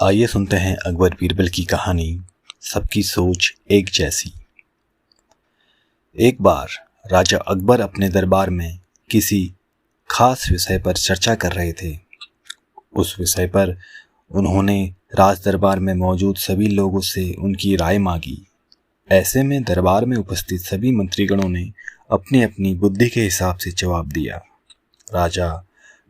आइए सुनते हैं अकबर बीरबल की कहानी सबकी सोच एक जैसी। एक बार राजा अकबर अपने दरबार में किसी खास विषय पर चर्चा कर रहे थे। उस विषय पर उन्होंने राज दरबार में मौजूद सभी लोगों से उनकी राय मांगी। ऐसे में दरबार में उपस्थित सभी मंत्रीगणों ने अपनी अपनी बुद्धि के हिसाब से जवाब दिया। राजा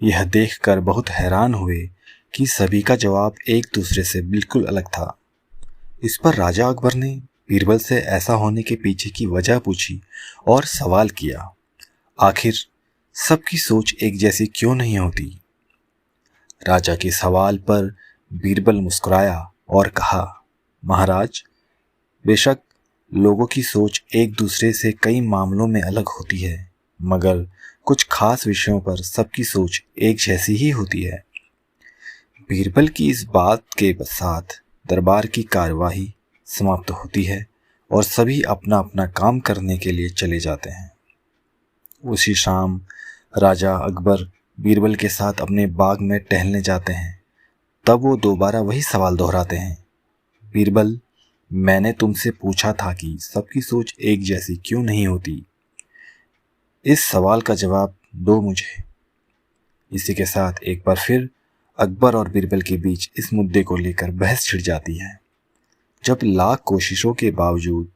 यह देखकर बहुत हैरान हुए कि सभी का जवाब एक दूसरे से बिल्कुल अलग था। इस पर राजा अकबर ने बीरबल से ऐसा होने के पीछे की वजह पूछी और सवाल किया, आखिर सबकी सोच एक जैसी क्यों नहीं होती? राजा के सवाल पर बीरबल मुस्कुराया और कहा, महाराज, बेशक लोगों की सोच एक दूसरे से कई मामलों में अलग होती है, मगर कुछ खास विषयों पर सबकी सोच एक जैसी ही होती है। बीरबल की इस बात के साथ दरबार की कार्यवाही समाप्त होती है और सभी अपना अपना काम करने के लिए चले जाते हैं। उसी शाम राजा अकबर बीरबल के साथ अपने बाग में टहलने जाते हैं। तब वो दोबारा वही सवाल दोहराते हैं, बीरबल, मैंने तुमसे पूछा था कि सबकी सोच एक जैसी क्यों नहीं होती? इस सवाल का जवाब दो मुझे। इसी के साथ एक बार फिर अकबर और बीरबल के बीच इस मुद्दे को लेकर बहस छिड़ जाती है। जब लाख कोशिशों के बावजूद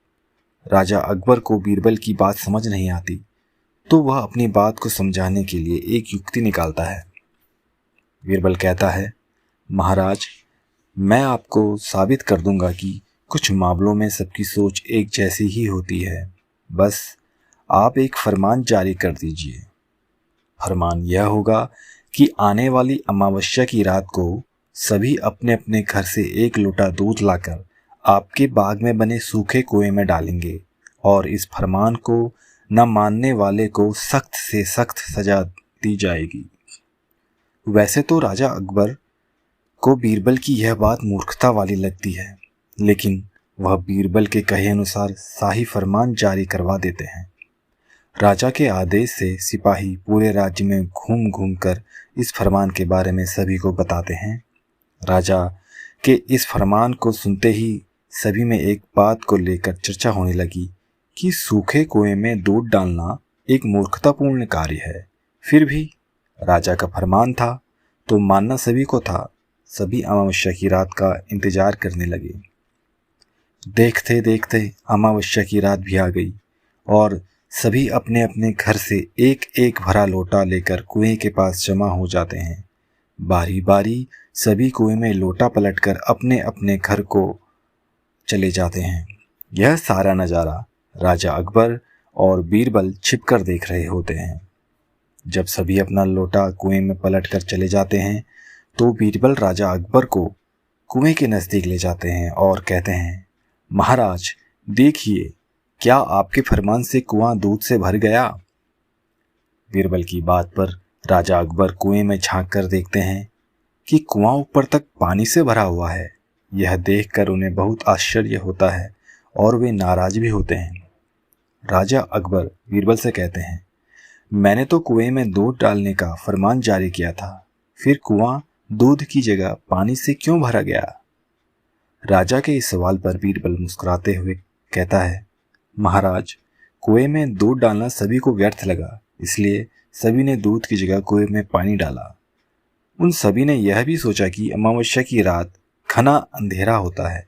राजा अकबर को बीरबल की बात समझ नहीं आती, तो वह अपनी बात को समझाने के लिए एक युक्ति निकालता है। बीरबल कहता है, महाराज, मैं आपको साबित कर दूंगा कि कुछ मामलों में सबकी सोच एक जैसी ही होती है। बस आप एक फरमान जारी कर दीजिए। फरमान यह होगा कि आने वाली अमावस्या की रात को सभी अपने अपने घर से एक लोटा दूध लाकर आपके बाग में बने सूखे कुएं में डालेंगे और इस फरमान को न मानने वाले को सख्त से सख्त सजा दी जाएगी। वैसे तो राजा अकबर को बीरबल की यह बात मूर्खता वाली लगती है, लेकिन वह बीरबल के कहे अनुसार शाही फरमान जारी करवा देते हैं। राजा के आदेश से सिपाही पूरे राज्य में घूम घूम कर इस फरमान के बारे में सभी को बताते हैं। राजा के इस फरमान को सुनते ही सभी में एक बात को लेकर चर्चा होने लगी कि सूखे कुएं में दूध डालना एक मूर्खतापूर्ण कार्य है। फिर भी राजा का फरमान था तो मानना सभी को था। सभी अमावस्या की रात का इंतजार करने लगे। देखते देखते अमावस्या की रात भी आ गई और सभी अपने अपने घर से एक एक भरा लोटा लेकर कुएं के पास जमा हो जाते हैं। बारी बारी सभी कुएं में लोटा पलटकर अपने अपने घर को चले जाते हैं। यह सारा नज़ारा राजा अकबर और बीरबल छिपकर देख रहे होते हैं। जब सभी अपना लोटा कुएं में पलटकर चले जाते हैं तो बीरबल राजा अकबर को कुएं के नज़दीक ले जाते हैं और कहते हैं, महाराज, देखिए, क्या आपके फरमान से कुआं दूध से भर गया? बीरबल की बात पर राजा अकबर कुएं में झांक कर देखते हैं कि कुआं ऊपर तक पानी से भरा हुआ है। यह देखकर उन्हें बहुत आश्चर्य होता है और वे नाराज भी होते हैं। राजा अकबर बीरबल से कहते हैं, मैंने तो कुएं में दूध डालने का फरमान जारी किया था, फिर कुआं दूध की जगह पानी से क्यों भरा गया? राजा के इस सवाल पर बीरबल मुस्कुराते हुए कहता है, महाराज, कुएं में दूध डालना सभी को व्यर्थ लगा, इसलिए सभी ने दूध की जगह कुएं में पानी डाला। उन सभी ने यह भी सोचा कि अमावस्या की रात घना अंधेरा होता है।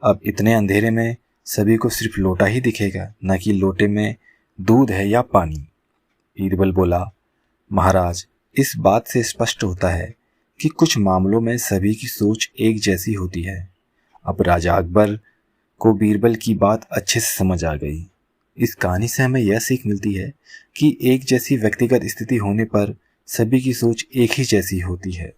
अब इतने अंधेरे में सभी को सिर्फ लोटा ही दिखेगा, न कि लोटे में दूध है या पानी। बीरबल बोला, महाराज, इस बात से स्पष्ट होता है कि कुछ मामलों में सभी की सोच एक जैसी होती है। अब राजा अकबर को बीरबल की बात अच्छे से समझ आ गई। इस कहानी से हमें यह सीख मिलती है कि एक जैसी व्यक्तिगत स्थिति होने पर सभी की सोच एक ही जैसी होती है।